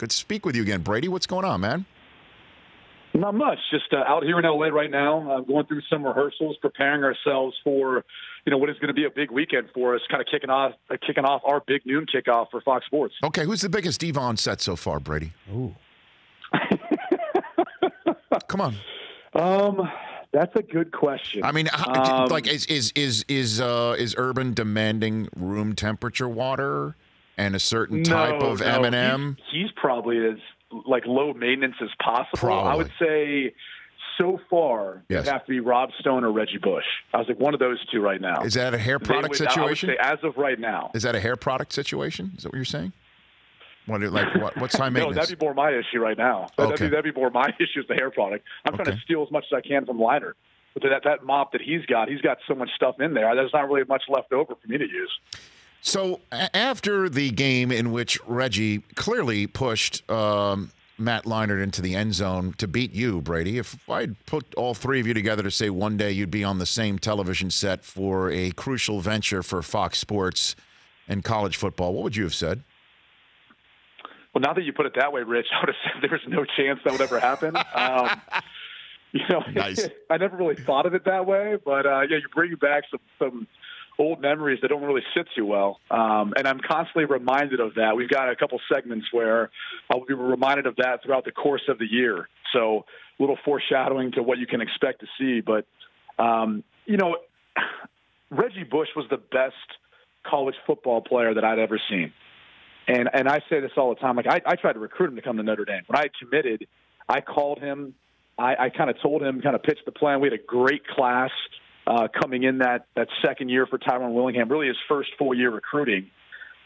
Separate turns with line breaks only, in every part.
Good to speak with you again, Brady. What's going on, man?
Not much. Just out here in LA right now, going through some rehearsals, preparing ourselves for, what is going to be a big weekend for us. Kind of kicking off our big noon kickoff for Fox Sports.
Okay, who's the biggest diva on set so far, Brady?
Ooh.
Come on.
That's a good question.
I mean, is Urban demanding room temperature water and a certain type of M&M?
He's probably as low maintenance as possible.
Probably.
I would say so far
yes.
It'd have to be Rob Stone or Reggie Bush. I was one of those two right now.
Is that a hair product situation?
I would say as of right now.
Is that a hair product situation? Is that what you're saying? What's high maintenance?
No, that'd be more my issue right now.
Okay.
That'd be more my issue is the hair product. I'm trying to steal as much as I can from Liner. But that mop that he's got so much stuff in there. There's not really much left over for me to use.
So after the game in which Reggie clearly pushed Matt Leinart into the end zone to beat you, Brady, if I'd put all three of you together to say one day you'd be on the same television set for a crucial venture for Fox Sports and college football, what would you have said?
Well, now that you put it that way, Rich, I would have said there was no chance that would ever happen.
Nice.
I never really thought of it that way, but you bring back some old memories that don't really sit too well. And I'm constantly reminded of that. We've got a couple segments where I'll be reminded of that throughout the course of the year. So a little foreshadowing to what you can expect to see. But, Reggie Bush was the best college football player that I'd ever seen. And I say this all the time. I tried to recruit him to come to Notre Dame. When I committed, I called him. I kind of told him, kind of pitched the plan. We had a great class coming in that second year for Tyrone Willingham, really his first full year recruiting.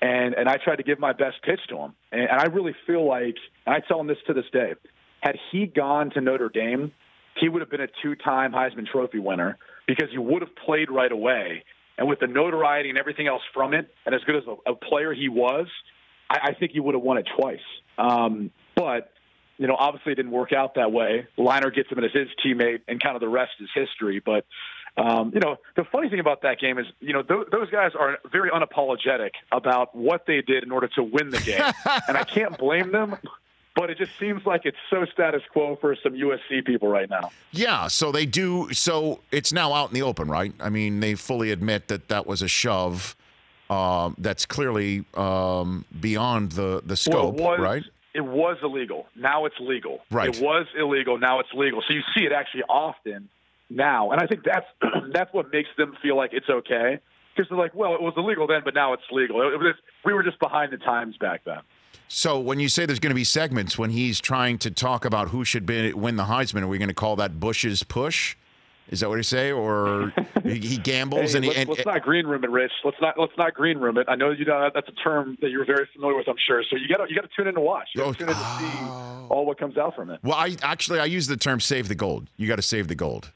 And I tried to give my best pitch to him. And I really feel like, and I tell him this to this day, had he gone to Notre Dame, he would have been a two-time Heisman Trophy winner because he would have played right away. And with the notoriety and everything else from it, and as good as a player he was, I think he would have won it twice. But obviously it didn't work out that way. Liner gets him as his teammate, and kind of the rest is history. But, the funny thing about that game is, those guys are very unapologetic about what they did in order to win the game. And I can't blame them, but it just seems like it's so status quo for some USC people right now.
Yeah, so they do. So it's now out in the open, right? I mean, they fully admit that was a shove. That's clearly beyond the scope, right?
It was illegal. Now it's legal.
Right.
It was illegal. Now it's legal. So you see it actually often now. And I think that's what makes them feel like it's okay. Because they're like, well, it was illegal then, but now it's legal. We were just behind the times back then.
So when you say there's going to be segments when he's trying to talk about who should win the Heisman, are we going to call that Bush's push? Is that what you say, or he gambles
let's not green room it, Rich. Let's not green room it. I know that's a term that you're very familiar with, I'm sure. So you got to tune in to watch. You got to tune in to see all what comes out from it.
Well, I use the term "save the gold." You got to save the gold.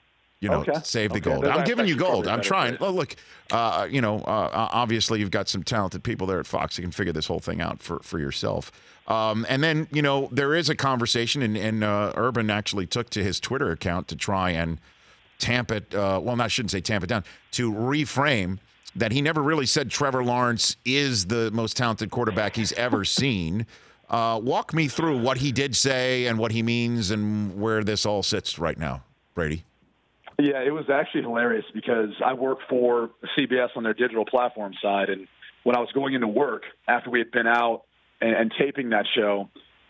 Save the gold.
I'm
giving you gold. I'm trying. Well, look, obviously you've got some talented people there at Fox who can figure this whole thing out for yourself. And then there is a conversation, and Urban actually took to his Twitter account to try and tamp it, I shouldn't say tamp it down, to reframe that he never really said Trevor Lawrence is the most talented quarterback he's ever seen. Walk me through what he did say and what he means and where this all sits right now, Brady.
Yeah, it was actually hilarious because I work for CBS on their digital platform side, and when I was going into work after we had been out and taping that show,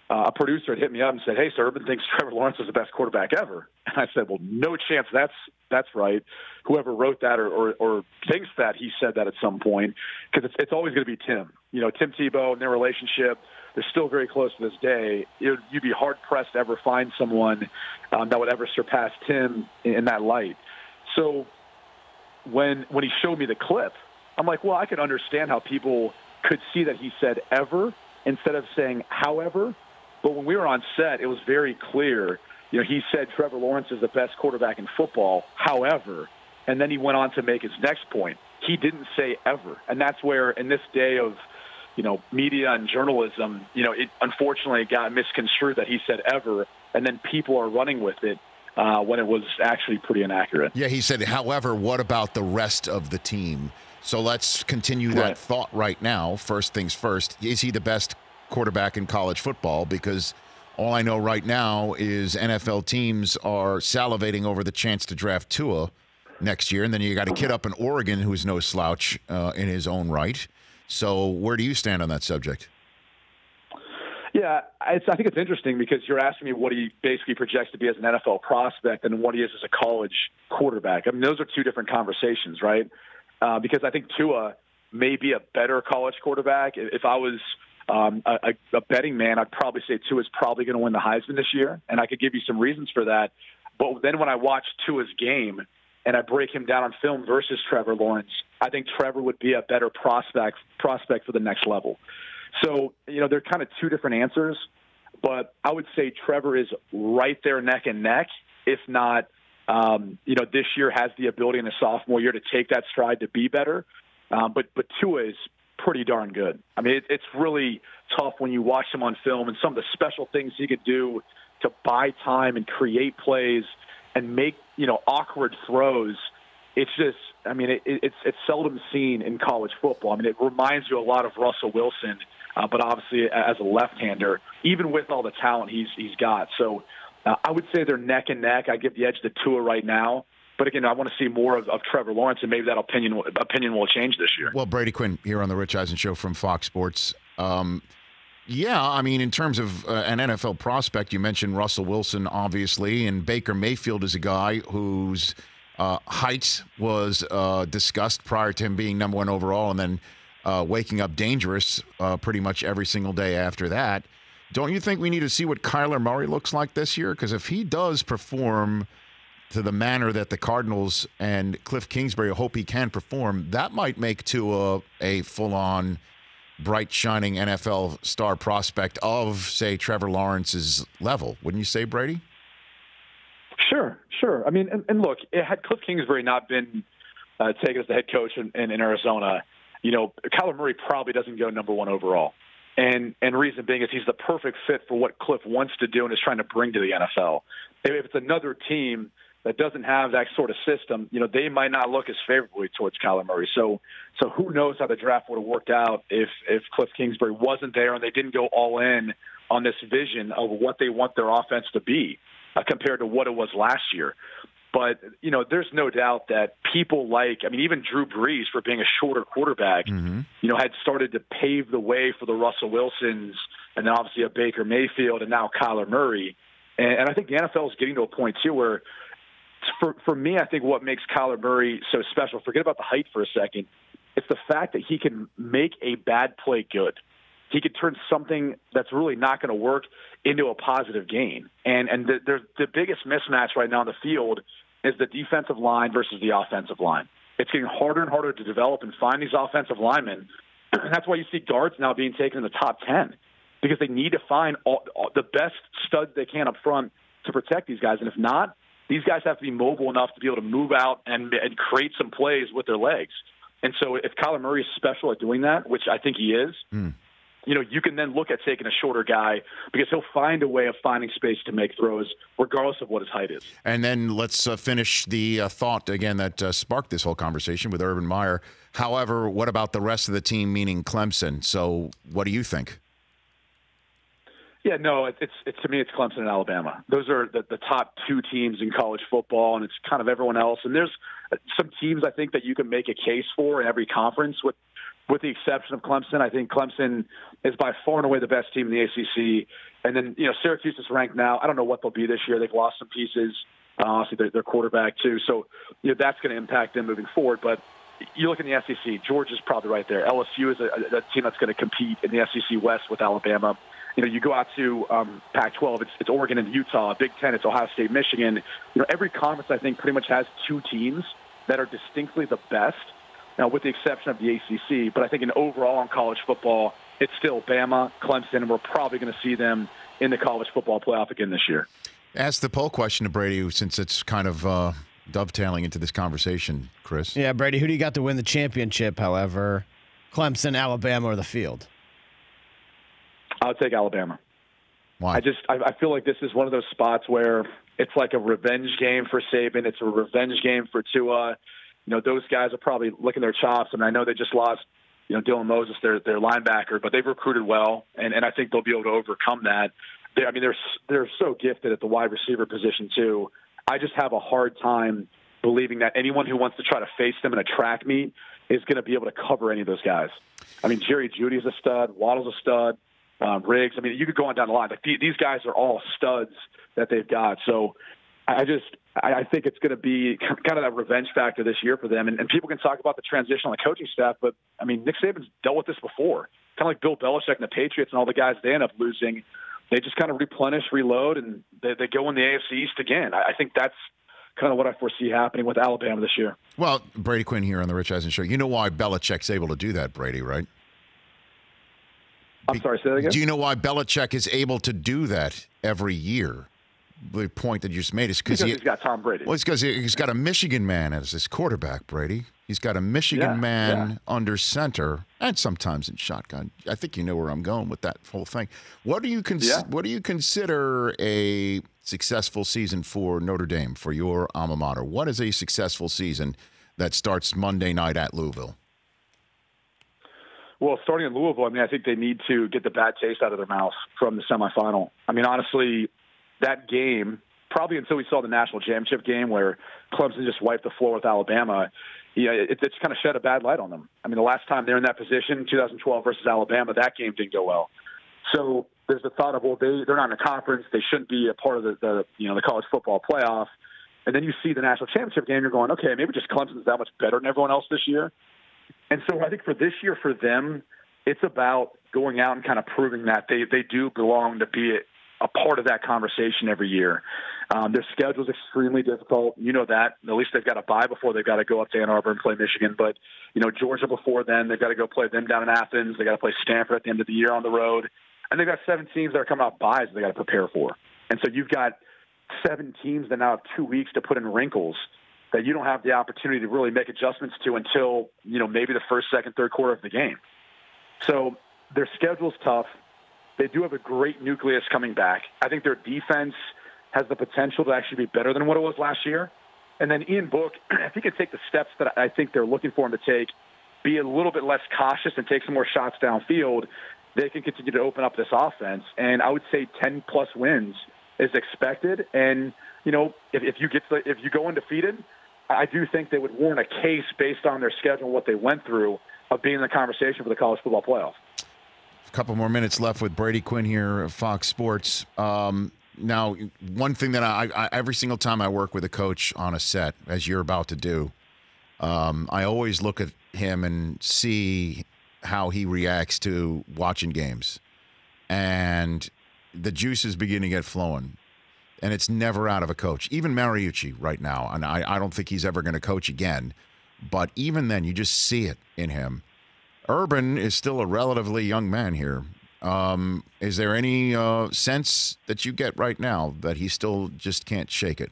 a producer had hit me up and said, "Hey, so Urban thinks Trevor Lawrence is the best quarterback ever." And I said, "Well, no chance that's right. Whoever wrote that or thinks that, he said that at some point, because it's always going to be Tim. Tim Tebow and their relationship, they're still very close to this day. You'd be hard-pressed to ever find someone that would ever surpass Tim in that light." So when he showed me the clip, I'm like, well, I can understand how people could see that he said ever instead of saying however. But when we were on set, it was very clear. He said Trevor Lawrence is the best quarterback in football, however, and then he went on to make his next point. He didn't say ever. And that's where, in this day of, media and journalism, it unfortunately got misconstrued that he said ever, and then people are running with it when it was actually pretty inaccurate.
Yeah, he said, however, what about the rest of the team? So let's continue that thought right now. First things first, is he the best quarterback in college football, because all I know right now is NFL teams are salivating over the chance to draft Tua next year, and then you got a kid up in Oregon who's no slouch in his own right. So where do you stand on that subject?
Yeah, I think it's interesting because you're asking me what he basically projects to be as an NFL prospect and what he is as a college quarterback. I mean, those are two different conversations, right? Because I think Tua may be a better college quarterback. If I was a betting man, I'd probably say Tua is probably going to win the Heisman this year, and I could give you some reasons for that. But then when I watch Tua's game and I break him down on film versus Trevor Lawrence, I think Trevor would be a better prospect for the next level. So, they're kind of two different answers, but I would say Trevor is right there neck and neck, if not, this year has the ability in the sophomore year to take that stride to be better. But Tua is pretty darn good. I mean, it's really tough when you watch him on film and some of the special things he could do to buy time and create plays and make, awkward throws. It's just, I mean, it's seldom seen in college football. I mean, it reminds you a lot of Russell Wilson, but obviously as a left-hander, even with all the talent he's got. So I would say they're neck and neck. I give the edge to Tua right now. But again, I want to see more of Trevor Lawrence, and maybe that opinion will change this year.
Well, Brady Quinn here on the Rich Eisen Show from Fox Sports. Yeah, I mean, in terms of an NFL prospect, you mentioned Russell Wilson, obviously, and Baker Mayfield is a guy whose height was discussed prior to him being number one overall, and then waking up dangerous pretty much every single day after that. Don't you think we need to see what Kyler Murray looks like this year? Because if he does perform to the manner that the Cardinals and Cliff Kingsbury hope he can perform, that might make Tua a full-on, bright, shining NFL star prospect of, say, Trevor Lawrence's level. Wouldn't you say, Brady?
Sure. I mean, and look, had Cliff Kingsbury not been taken as the head coach in Arizona, Kyler Murray probably doesn't go number one overall. And reason being is he's the perfect fit for what Cliff wants to do and is trying to bring to the NFL. If it's another team that doesn't have that sort of system, they might not look as favorably towards Kyler Murray. So who knows how the draft would have worked out if Cliff Kingsbury wasn't there and they didn't go all in on this vision of what they want their offense to be compared to what it was last year. But, there's no doubt that people even Drew Brees, for being a shorter quarterback, had started to pave the way for the Russell Wilsons and then obviously a Baker Mayfield and now Kyler Murray. And I think the NFL is getting to a point, too, where for me, I think what makes Kyler Murray so special, forget about the height for a second, it's the fact that he can make a bad play good. He could turn something that's really not going to work into a positive gain. And the biggest mismatch right now in the field is the defensive line versus the offensive line. It's getting harder and harder to develop and find these offensive linemen. And that's why you see guards now being taken in the top 10, because they need to find all the best studs they can up front to protect these guys. And if not, these guys have to be mobile enough to be able to move out and create some plays with their legs. And so if Kyler Murray is special at doing that, which I think he is, you can then look at taking a shorter guy because he'll find a way of finding space to make throws regardless of what his height is.
And then let's finish the thought, again, that sparked this whole conversation with Urban Meyer. However, what about the rest of the team, meaning Clemson? So what do you think?
Yeah, no, it's to me, it's Clemson and Alabama. Those are the top two teams in college football, and it's kind of everyone else. And there's some teams I think that you can make a case for in every conference with the exception of Clemson. I think Clemson is by far and away the best team in the ACC. And then, Syracuse is ranked now. I don't know what they'll be this year. They've lost some pieces. Obviously, their quarterback, too. So, that's going to impact them moving forward. But you look in the SEC, Georgia's probably right there. LSU is a team that's going to compete in the SEC West with Alabama. You go out to Pac-12, it's Oregon and Utah. Big Ten, it's Ohio State, Michigan. Every conference, I think, pretty much has two teams that are distinctly the best. Now, with the exception of the ACC, but I think overall in college football, it's still Bama, Clemson, and we're probably going to see them in the college football playoff again this year.
Ask the poll question to Brady, since it's kind of dovetailing into this conversation, Chris.
Yeah, Brady, who do you got to win the championship, however? Clemson, Alabama, or the field?
I'll take Alabama.
Why?
I feel like this is one of those spots where it's like a revenge game for Saban. It's a revenge game for Tua. Those guys are probably licking their chops. I mean, I know they just lost, Dylan Moses, their linebacker, but they've recruited well, and I think they'll be able to overcome that. They're so gifted at the wide receiver position too. I just have a hard time believing that anyone who wants to try to face them in a track meet is going to be able to cover any of those guys. I mean, Jerry Jeudy's a stud, Waddle's a stud, Riggs. I mean, you could go on down the line. Like these guys are all studs that they've got. So I think it's going to be kind of that revenge factor this year for them. And people can talk about the transition on the coaching staff, but I mean, Nick Saban's dealt with this before. Kind of like Bill Belichick and the Patriots and all the guys they end up losing. They just kind of replenish, reload, and they go in the AFC East again. I think that's kind of what I foresee happening with Alabama this year. Well,
Brady Quinn here on the Rich Eisen Show. You know why Belichick's able to do that, Brady, right?
I'm sorry, say that again?
Do you know why Belichick is able to do that every year? The point that you just made is
because he's got Tom Brady.
Well, it's because he's got a Michigan man as his quarterback, Brady. He's got a Michigan man under center and sometimes in shotgun. I think you know where I'm going with that whole thing. What do you consider a successful season for Notre Dame, for your alma mater? What is a successful season that starts Monday night at Louisville?
Well, starting in Louisville, I mean, I think they need to get the bad taste out of their mouth from the semifinal. I mean, honestly, that game, probably until we saw the national championship game where Clemson just wiped the floor with Alabama, it's kind of shed a bad light on them. I mean, the last time they're in that position, 2012 versus Alabama, that game didn't go well. So there's the thought of, well, they're not in a conference, they shouldn't be a part of the college football playoff. And then you see the national championship game, you're going, okay, maybe just Clemson's that much better than everyone else this year. And so I think for this year, for them, it's about going out and kind of proving that they do belong to be a part of that conversation every year. Their schedule is extremely difficult. You know that. At least they've got to bye before they've got to go up to Ann Arbor and play Michigan. But, Georgia before then, they've got to go play them down in Athens. They've got to play Stanford at the end of the year on the road. And they've got 7 teams that are coming off byes that they've got to prepare for. And so you've got 7 teams that now have 2 weeks to put in wrinkles that you don't have the opportunity to really make adjustments to until, maybe the first, second, third quarter of the game. So their schedule's tough. They do have a great nucleus coming back. I think their defense has the potential to actually be better than what it was last year. And then Ian Book, if he could take the steps that I think they're looking for him to take, be a little bit less cautious and take some more shots downfield, they can continue to open up this offense. And I would say 10-plus wins is expected. And, if you go undefeated, I do think they would warrant a case based on their schedule and what they went through of being in the conversation for the college football playoff.
A couple more minutes left with Brady Quinn here at Fox Sports. Now, one thing that I every single time I work with a coach on a set, as you're about to do, I always look at him and see how he reacts to watching games. And the juice is beginning to get flowing. And it's never out of a coach. Even Mariucci right now, and I don't think he's ever going to coach again. But even then, you just see it in him. Urban is still a relatively young man here. Is there any sense that you get right now that he still just can't shake it?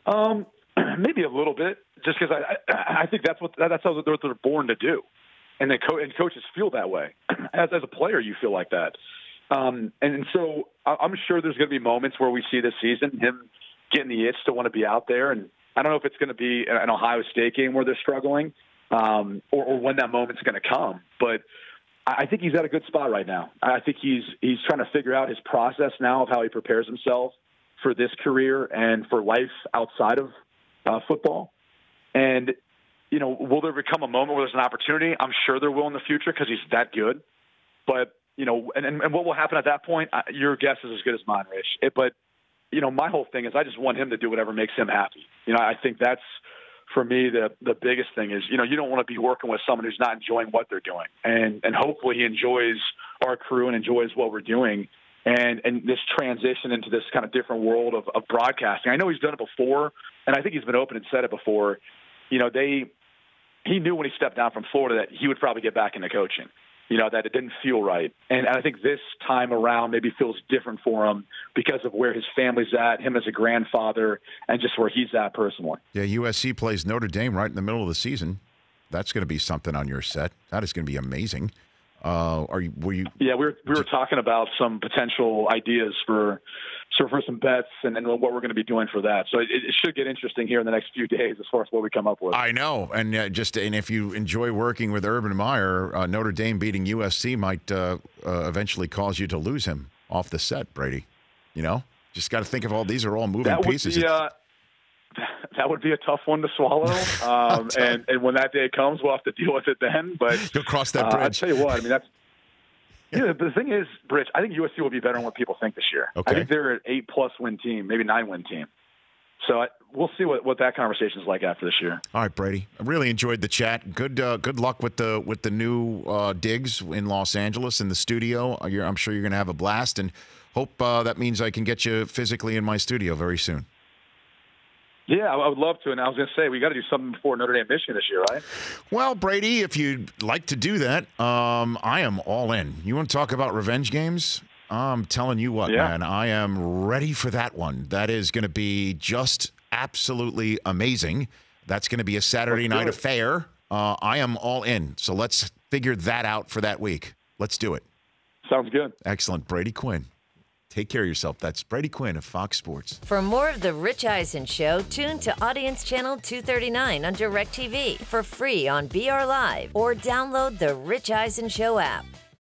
Maybe a little bit, just because I think that's how they're born to do, and coaches feel that way. As a player, you feel like that, and so I'm sure there's going to be moments where we see this season him getting the itch to want to be out there, and I don't know if it's going to be an Ohio State game where they're struggling, or when that moment's going to come, but I think he's at a good spot right now. I think he's trying to figure out his process now of how he prepares himself for this career and for life outside of football. And, will there become a moment where there's an opportunity? I'm sure there will in the future because he's that good. But, and what will happen at that point, your guess is as good as mine, Rich. But, my whole thing is I just want him to do whatever makes him happy. I think that's, for me, the biggest thing is, you don't want to be working with someone who's not enjoying what they're doing. And hopefully he enjoys our crew and enjoys what we're doing. And this transition into this kind of different world of broadcasting. I know he's done it before, and I think he's been open and said it before. He knew when he stepped down from Florida that he would probably get back into coaching, that it didn't feel right. And I think this time around maybe feels different for him because of where his family's at, him as a grandfather, and just where he's at personally.
Yeah, USC plays Notre Dame right in the middle of the season. That's going to be something on your set. That is going to be amazing. Were you?
Yeah, we were talking about some potential ideas for some bets and what we're going to be doing for that. So it should get interesting here in the next few days as far as what we come up with.
I know, and and if you enjoy working with Urban Meyer, Notre Dame beating USC might eventually cause you to lose him off the set, Brady. You know, just got to think of these are all moving pieces.
That would be a tough one to swallow, and when that day comes, we'll have to deal with it then. But
you'll cross that bridge.
I'll tell you what, I mean that's. Yeah, the thing is, Rich, I think USC will be better than what people think this year.
Okay.
I think they're an 8+ win team, maybe 9-win team. So we'll see what that conversation is like after this year.
All right, Brady. I really enjoyed the chat. Good luck with the new digs in Los Angeles in the studio. I'm sure you're going to have a blast, and hope that means I can get you physically in my studio very soon.
Yeah, I would love to. And I was going to say, we got to do something before Notre Dame, Michigan this year, right?
Well, Brady, if you'd like to do that, I am all in. You want to talk about revenge games? I'm telling you what, man, I am ready for that one. That is going to be just absolutely amazing. That's going to be a Saturday night affair. I am all in. So let's figure that out for that week. Let's do it.
Sounds good.
Excellent. Brady Quinn. Take care of yourself. That's Brady Quinn of Fox Sports.
For more of The Rich Eisen Show, tune to Audience Channel 239 on DirecTV for free on BR Live or download the Rich Eisen Show app.